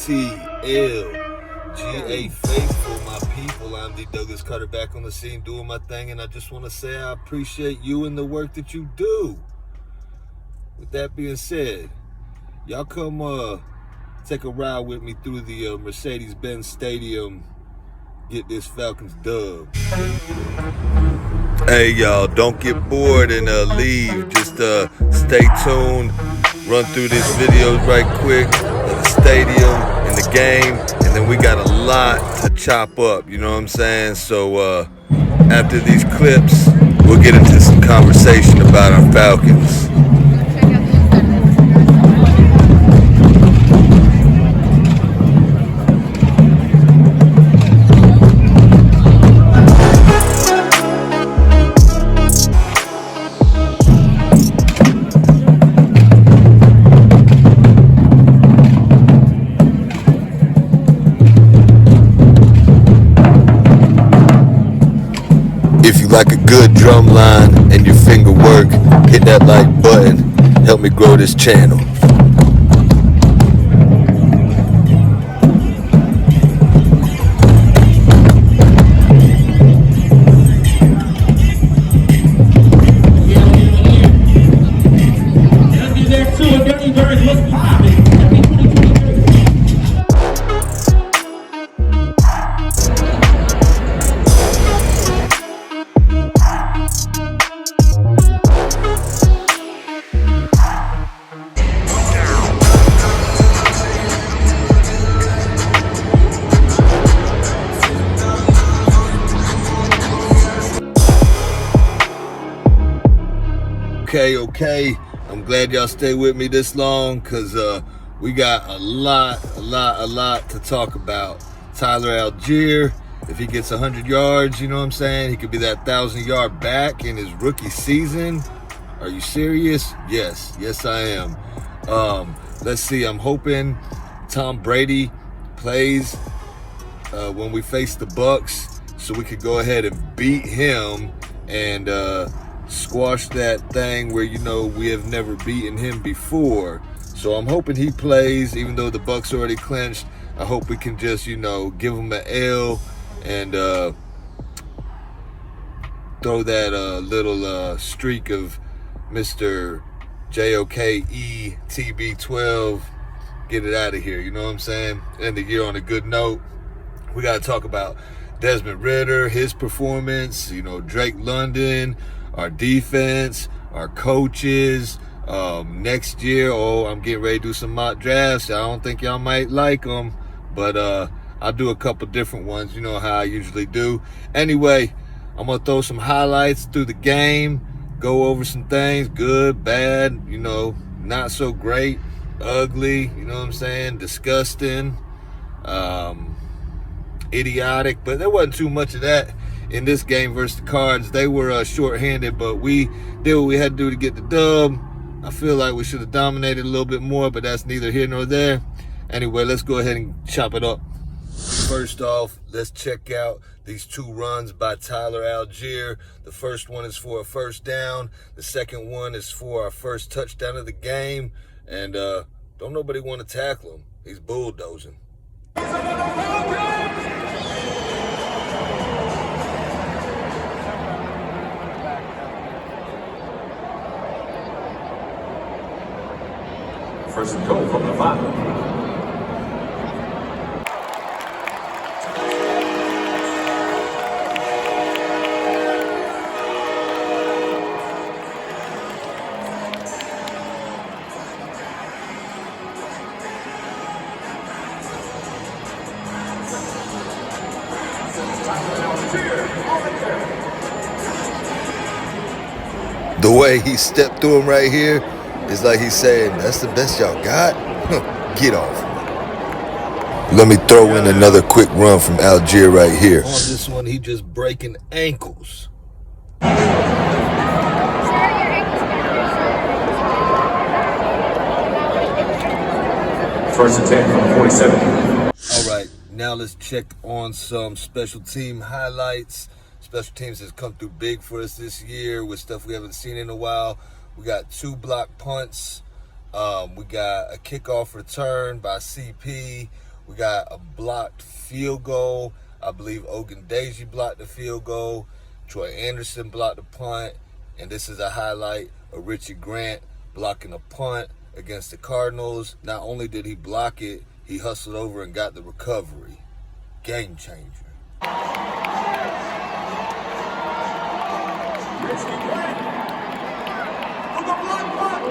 ATL.GA faithful, my people. I'm the Douglas Carter, back on the scene doing my thing, and I just want to say I appreciate you and the work that you do. With that being said, y'all come take a ride with me through the Mercedes-Benz Stadium, get this Falcons dub. Hey y'all, don't get bored and leave. Just stay tuned, run through this video right quick of the stadium and the game, and then we got a lot to chop up, you know what I'm saying? So after these clips, we'll get into some conversation about our Falcons. If you like a good drum line and your finger work, hit that like button. Help me grow this channel. Okay, I'm glad y'all stay with me this long, because we got a lot to talk about. Tyler Algier, if he gets 100 yards, you know what I'm saying, he could be that 1,000-yard back in his rookie season. Are you serious? Yes I am. Let's see, I'm hoping Tom Brady plays when we face the Bucks, so we could go ahead and beat him and squash that thing where, you know, we have never beaten him before. So I'm hoping he plays, even though the Bucks already clinched. I hope we can just, you know, give him an L and throw that little streak of Mr. JOKETB12, get it out of here, you know what I'm saying? End the year on a good note. We got to talk about Desmond Ridder, his performance, you know, Drake London, our defense, our coaches. Next year, I'm getting ready to do some mock drafts. I don't think y'all might like them, but I'll do a couple different ones, you know how I usually do. Anyway, I'm going to throw some highlights through the game, go over some things, good, bad, you know, not so great, ugly, you know what I'm saying, disgusting, idiotic, but there wasn't too much of that in this game versus the Cards. They were short-handed, but we did what we had to do to get the dub. I feel like we should have dominated a little bit more, but that's neither here nor there. Anyway, let's go ahead and chop it up. First off, let's check out these two runs by Tyler Algier. The first one is for a first down. The second one is for our first touchdown of the game. And don't nobody want to tackle him. He's bulldozing. First and goal from the 5. The way he stepped through him right here, it's like he's saying, that's the best y'all got? Get off. Let me throw in another quick run from Algier right here. On this one, he just breaking ankles. First and 10 from the 47. All right, now let's check on some special team highlights. Special teams has come through big for us this year with stuff we haven't seen in a while. We got 2 blocked punts. We got a kickoff return by CP. We got a blocked field goal. I believe Ogundeji blocked the field goal. Troy Anderson blocked the punt. And this is a highlight of Richie Grant blocking a punt against the Cardinals. Not only did he block it, he hustled over and got the recovery. Game changer. Richie Grant for the block punt.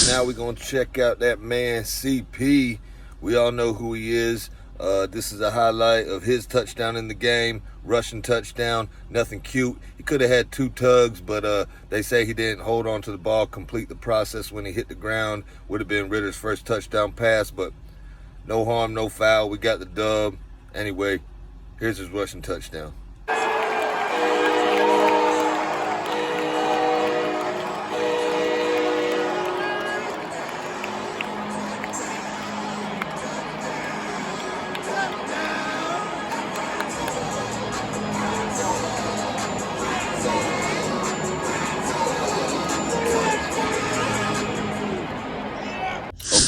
Now we're going to check out that man CP. We all know who he is. This is a highlight of his touchdown in the game. Rushing touchdown. Nothing cute. He could have had 2 tugs, but they say he didn't hold on to the ball, complete the process when he hit the ground. Would have been Ritter's first touchdown pass, but no harm, no foul. We got the dub. Anyway, here's his rushing touchdown.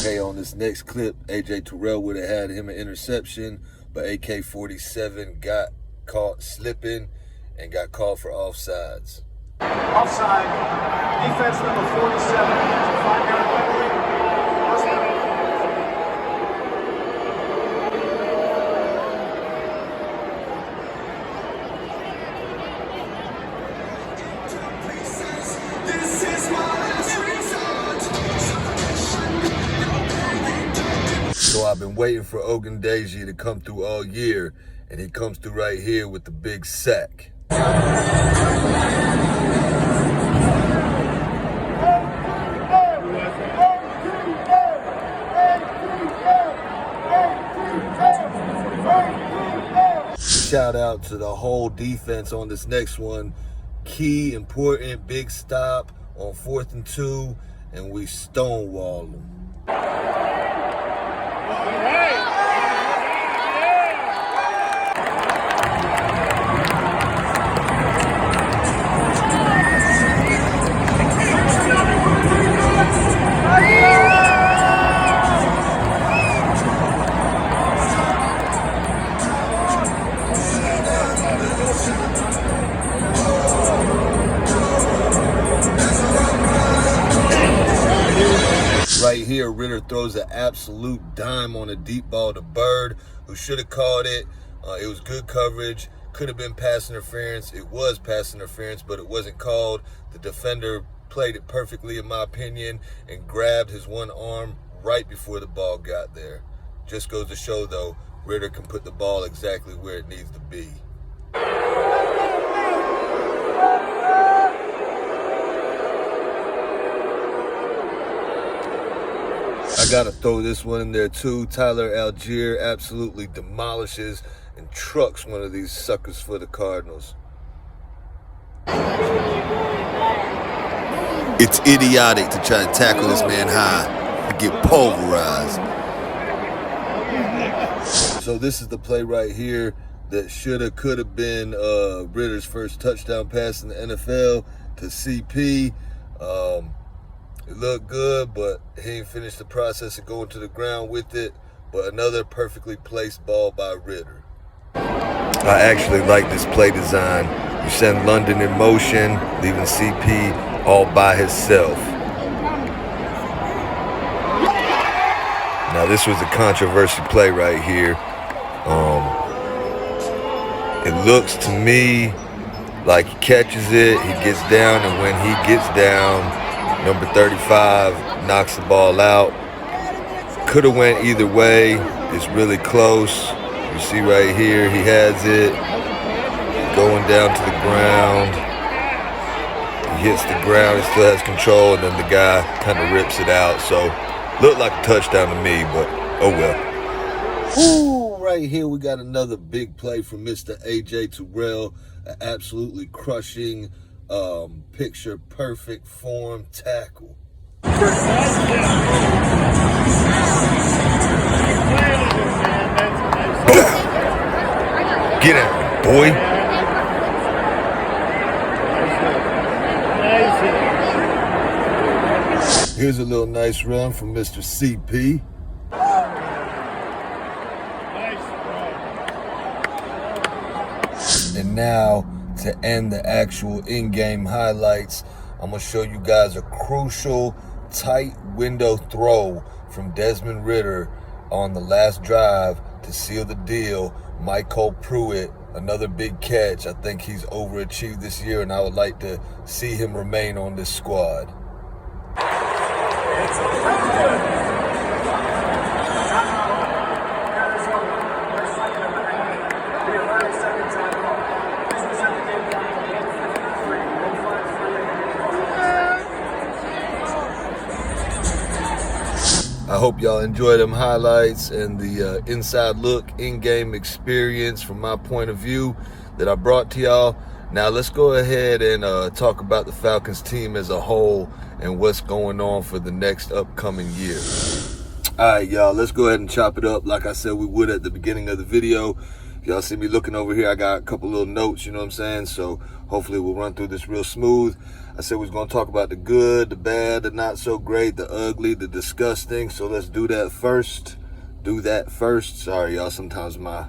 Okay, on this next clip, AJ Terrell would have had him an interception, but AK-47 got caught slipping and got called for offsides. Offside. Defense number 47. 5-yard penalty. So I've been waiting for Ogundeji to come through all year, and he comes through right here with the big sack. Shout out to the whole defense on this next one. Key, important, big stop on 4th and 2, and we stonewall them. Right here, Ritter throws an absolute dime on a deep ball to Bird, who should have caught it. It was good coverage. Could have been pass interference. It was pass interference, but it wasn't called. The defender played it perfectly, in my opinion, and grabbed his one arm right before the ball got there. Just goes to show, though, Ritter can put the ball exactly where it needs to be. I gotta throw this one in there too. Tyler Algier absolutely demolishes and trucks one of these suckers for the Cardinals. It's idiotic to try to tackle this man high and get pulverized. So this is the play right here that shoulda, coulda been Ritter's first touchdown pass in the NFL to CP. It looked good, but he ain't finished the process of going to the ground with it. But another perfectly placed ball by Ritter. I actually like this play design. You send London in motion, leaving CP all by himself. Now this was a controversial play right here. It looks to me like he catches it, he gets down, and when he gets down, number 35 knocks the ball out. Could have went either way. It's really close. You see right here, he has it. Going down to the ground. hits the ground, he still has control, and then the guy kind of rips it out. So looked like a touchdown to me, but oh well. Ooh, right here we got another big play from Mr. A.J. Terrell, an absolutely crushing, picture perfect form tackle. Get out, boy. Here's a little nice run from Mr. CP. And now, to end the actual in-game highlights, I'm going to show you guys a crucial tight window throw from Desmond Ridder on the last drive to seal the deal. Michael Pruitt, another big catch. I think he's overachieved this year, and I would like to see him remain on this squad. I hope y'all enjoy them highlights and the inside look, in-game experience from my point of view that I brought to y'all. Now let's go ahead and talk about the Falcons team as a whole and what's going on for the next upcoming year. All right, y'all, let's go ahead and chop it up like I said we would at the beginning of the video. If y'all see me looking over here, I got a couple little notes, you know what I'm saying? So hopefully we'll run through this real smooth. I said we was going to talk about the good, the bad, the not so great, the ugly, the disgusting. So let's do that first. Sorry, y'all, sometimes my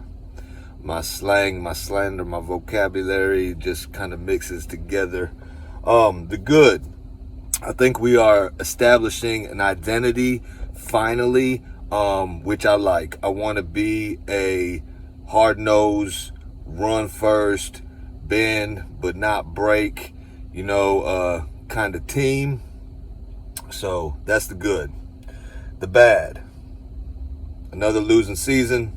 slang, my slander, my vocabulary just kind of mixes together. The good. I think we are establishing an identity finally, which I like. I want to be a hard-nosed, run first, bend but not break, kind of team. So that's the good. The bad. Another losing season.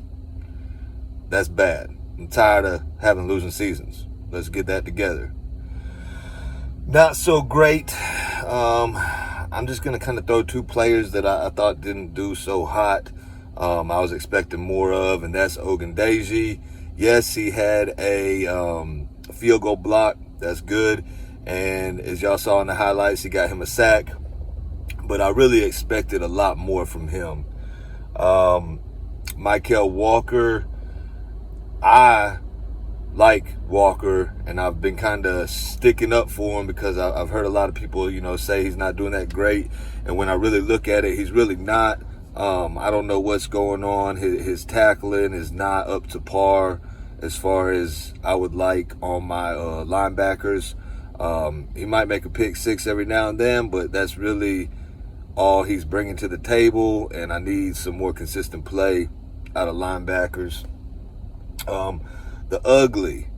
That's bad. I'm tired of having losing seasons. Let's get that together. Not so great. I'm just going to kind of throw two players that I thought didn't do so hot. I was expecting more of, and that's Ogundeji. Yes, he had a field goal block. That's good. And as y'all saw in the highlights, he got him a sack. But I really expected a lot more from him. Michael Walker, I like Walker, and I've been kind of sticking up for him because I've heard a lot of people, say he's not doing that great. And when I really look at it, he's really not. I don't know what's going on. His tackling is not up to par as far as I would like on my linebackers. He might make a pick six every now and then, but that's really all he's bringing to the table, and I need some more consistent play out of linebackers. The ugly.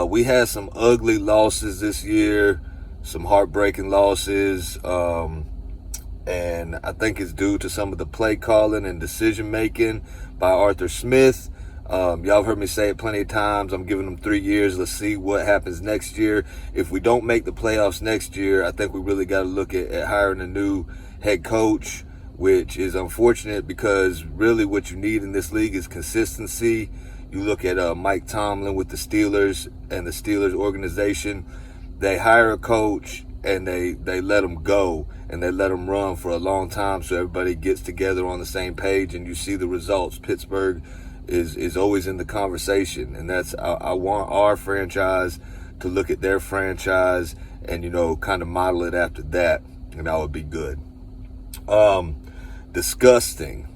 We had some ugly losses this year, some heartbreaking losses, and I think it's due to some of the play calling and decision making by Arthur Smith. Y'all have heard me say it plenty of times. I'm giving them 3 years. Let's see what happens next year. If we don't make the playoffs next year, I think we really got to look at hiring a new head coach, which is unfortunate because really what you need in this league is consistency. You look at Mike Tomlin with the Steelers and the Steelers organization. They hire a coach and they let him go and they let him run for a long time so everybody gets together on the same page and you see the results. Pittsburgh is always in the conversation, and that's I want our franchise to look at their franchise and kind of model it after that, and that would be good. Disgusting.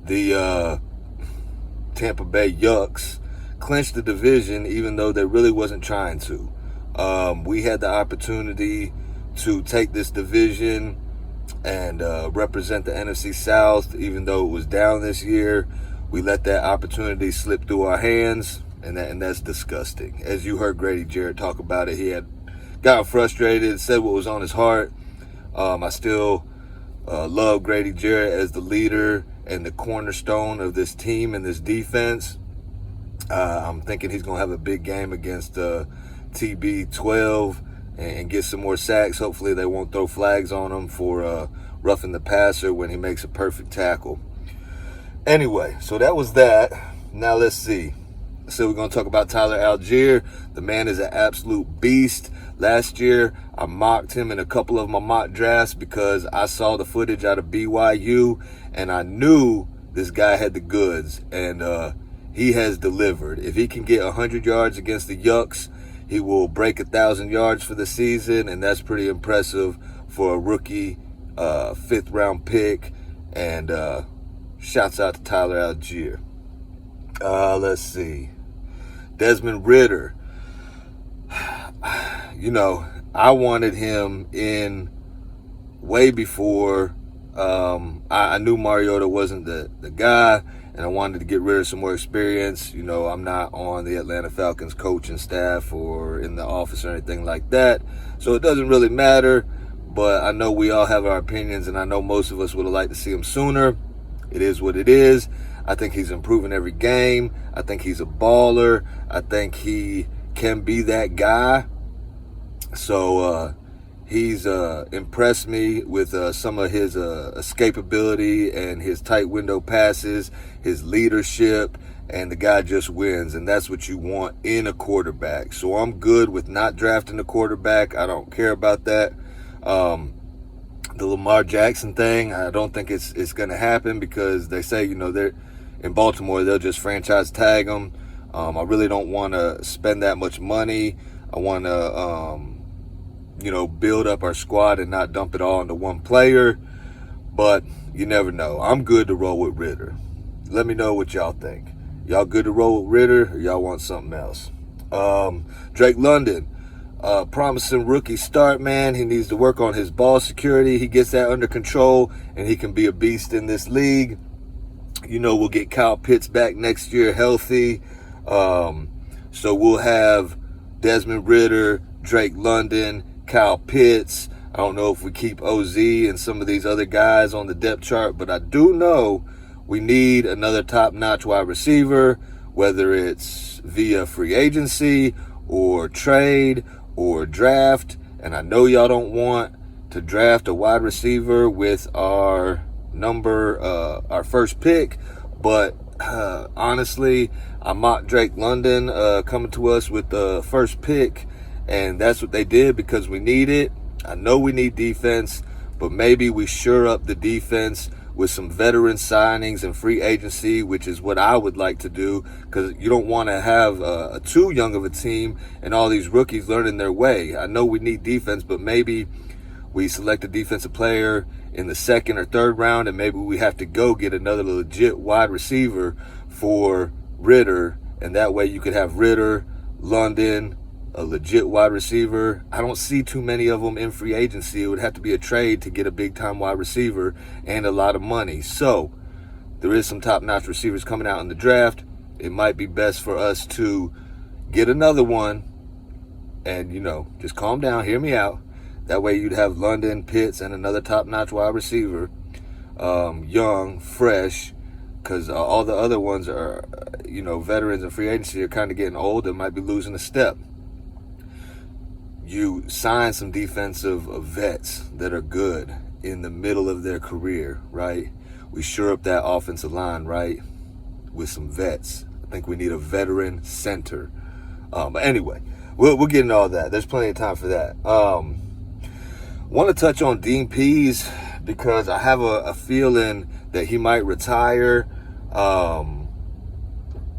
The Tampa Bay Yucks clinched the division even though they really wasn't trying to. We had the opportunity to take this division and represent the NFC South even though it was down this year. We let that opportunity slip through our hands, and that's disgusting. As you heard Grady Jarrett talk about it, he had gotten frustrated, said what was on his heart. I still love Grady Jarrett as the leader and the cornerstone of this team and this defense. I'm thinking he's going to have a big game against TB12 and get some more sacks. Hopefully they won't throw flags on him for roughing the passer when he makes a perfect tackle. Anyway, so that was that. Now let's see. So we're going to talk about Tyler Algier. The man is an absolute beast. Last year, I mocked him in a couple of my mock drafts because I saw the footage out of BYU, and I knew this guy had the goods, and he has delivered. If he can get 100 yards against the Yucks, he will break 1,000 yards for the season, and that's pretty impressive for a rookie, 5th-round pick. And shouts out to Tyler Algier. Let's see. Desmond Ridder. You know, I wanted him in way before I knew Mariota wasn't the guy, and I wanted to get rid of some more experience. You know, I'm not on the Atlanta Falcons coaching staff or in the office or anything like that, so it doesn't really matter. But I know we all have our opinions, and I know most of us would have liked to see him sooner. It is what it is. I think he's improving every game. I think he's a baller. I think he can be that guy. So he's impressed me with some of his escapability and his tight window passes, his leadership, and the guy just wins. And that's what you want in a quarterback. So I'm good with not drafting a quarterback. I don't care about that. The Lamar Jackson thing, I don't think it's going to happen because they say, you know, they're in Baltimore, they'll just franchise tag him. I really don't want to spend that much money. I want to, you know, build up our squad and not dump it all into one player. But you never know. I'm good to roll with Ridder. Let me know what y'all think. Y'all good to roll with Ridder, or y'all want something else? Drake London. Promising rookie start, man. He needs to work on his ball security. He gets that under control, and he can be a beast in this league. You know, we'll get Kyle Pitts back next year healthy. So we'll have Desmond Ridder, Drake London, Kyle Pitts. I don't know if we keep OZ and some of these other guys on the depth chart, but I do know we need another top-notch wide receiver, whether it's via free agency or trade or draft. And I know y'all don't want to draft a wide receiver with our first pick, but honestly, I mocked Drake London coming to us with the first pick, and that's what they did because we need it. I know we need defense, but maybe we shore up the defense with some veteran signings and free agency, which is what I would like to do, because you don't want to have a too young of a team and all these rookies learning their way. I know we need defense, but maybe we select a defensive player in the 2nd or 3rd round, and maybe we have to go get another legit wide receiver for Ridder, and that way you could have Ridder, London, a legit wide receiver. I don't see too many of them in free agency. It would have to be a trade to get a big-time wide receiver and a lot of money. So there is some top-notch receivers coming out in the draft. It might be best for us to get another one and, you know, just calm down, hear me out. That way you'd have London, Pitts, and another top-notch wide receiver, young, fresh, because all the other ones are, you know, veterans and free agency are kind of getting old and might be losing a step. You sign some defensive vets that are good in the middle of their career, right? We shore up that offensive line, right, with some vets. I think we need a veteran center. But anyway, we'll get into all that. There's plenty of time for that. Want to touch on Dean Pease because I have a feeling that he might retire.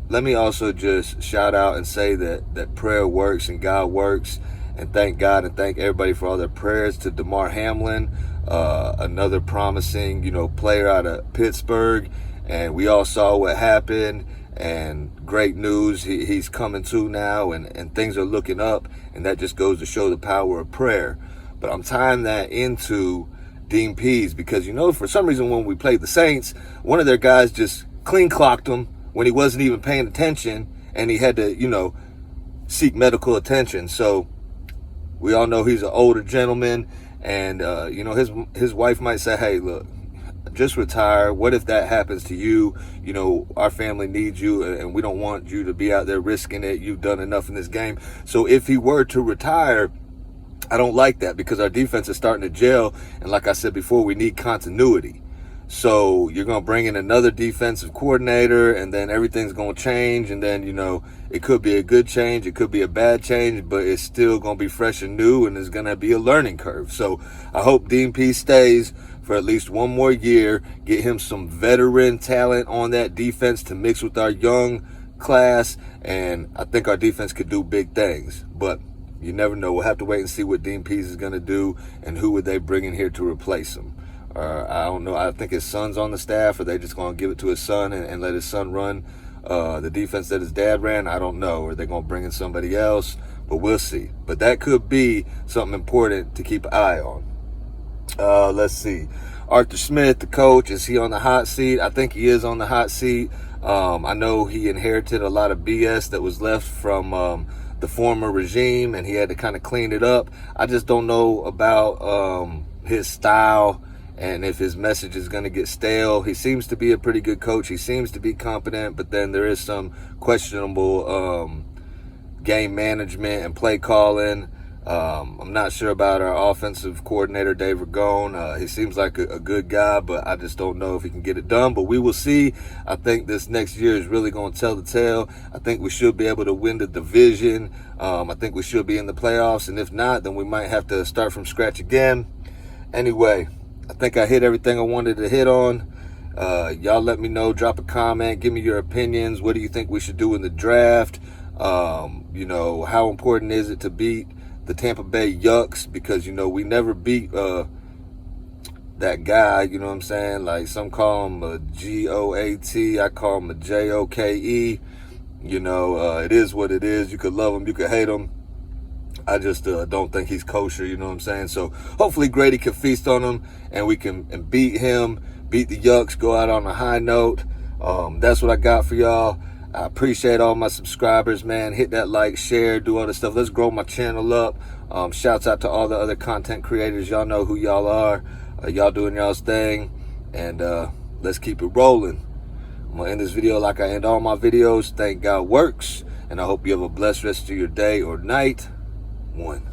Let me also just shout out and say that prayer works and God works, and thank God and thank everybody for all their prayers to Damar Hamlin, another promising, you know, player out of Pittsburgh, and we all saw what happened. And great news, he's coming to now, and things are looking up, and that just goes to show the power of prayer. But I'm tying that into Dean Pease because, you know, for some reason when we played the Saints, one of their guys just clean clocked him when he wasn't even paying attention, and he had to, you know, seek medical attention. So we all know he's an older gentleman, and, you know, his wife might say, hey, look, just retire. What if that happens to you? You know, our family needs you, and we don't want you to be out there risking it. You've done enough in this game. So if he were to retire, I don't like that because our defense is starting to gel. And like I said before, we need continuity. So you're going to bring in another defensive coordinator, and then everything's going to change. And then, you know, it could be a good change. It could be a bad change, but it's still going to be fresh and new, and it's going to be a learning curve. So I hope Dean P stays for at least one more year, get him some veteran talent on that defense to mix with our young class. And I think our defense could do big things, but you never know. We'll have to wait and see what Dean Pease is going to do and who would they bring in here to replace him. I don't know. I think his son's on the staff, or they just going to give it to his son and let his son run the defense that his dad ran. I don't know. Or they're going to bring in somebody else, but we'll see. But that could be something important to keep an eye on. Let's see. Arthur Smith, the coach, is he on the hot seat? I think he is on the hot seat. I know he inherited a lot of BS that was left from the former regime, and he had to kind of clean it up. I just don't know about his style and if his message is going to get stale. He seems to be a pretty good coach. He seems to be competent, but then there is some questionable game management and play calling. I'm not sure about our offensive coordinator, Dave Ragone. He seems like a good guy, but I just don't know if he can get it done. But we will see. I think this next year is really going to tell the tale. I think we should be able to win the division. I think we should be in the playoffs. And if not, then we might have to start from scratch again. Anyway, I think I hit everything I wanted to hit on. Y'all let me know. Drop a comment. Give me your opinions. What do you think we should do in the draft? You know, how important is it to beat the Tampa Bay Yucks? Because, you know, we never beat that guy, you know what I'm saying? Like, some call him a G-O-A-T, I call him a J-O-K-E. You know, it is what it is. You could love him, you could hate him. I just don't think he's kosher, you know what I'm saying? So hopefully Grady can feast on him, and we can beat him, beat the Yucks, go out on a high note. That's what I got for y'all. I appreciate all my subscribers, man. Hit that like, share, do all this stuff. Let's grow my channel up. Shouts out to all the other content creators. Y'all know who y'all are. Y'all doing y'all's thing. And let's keep it rolling. I'm going to end this video like I end all my videos. Thank God works. And I hope you have a blessed rest of your day or night. One.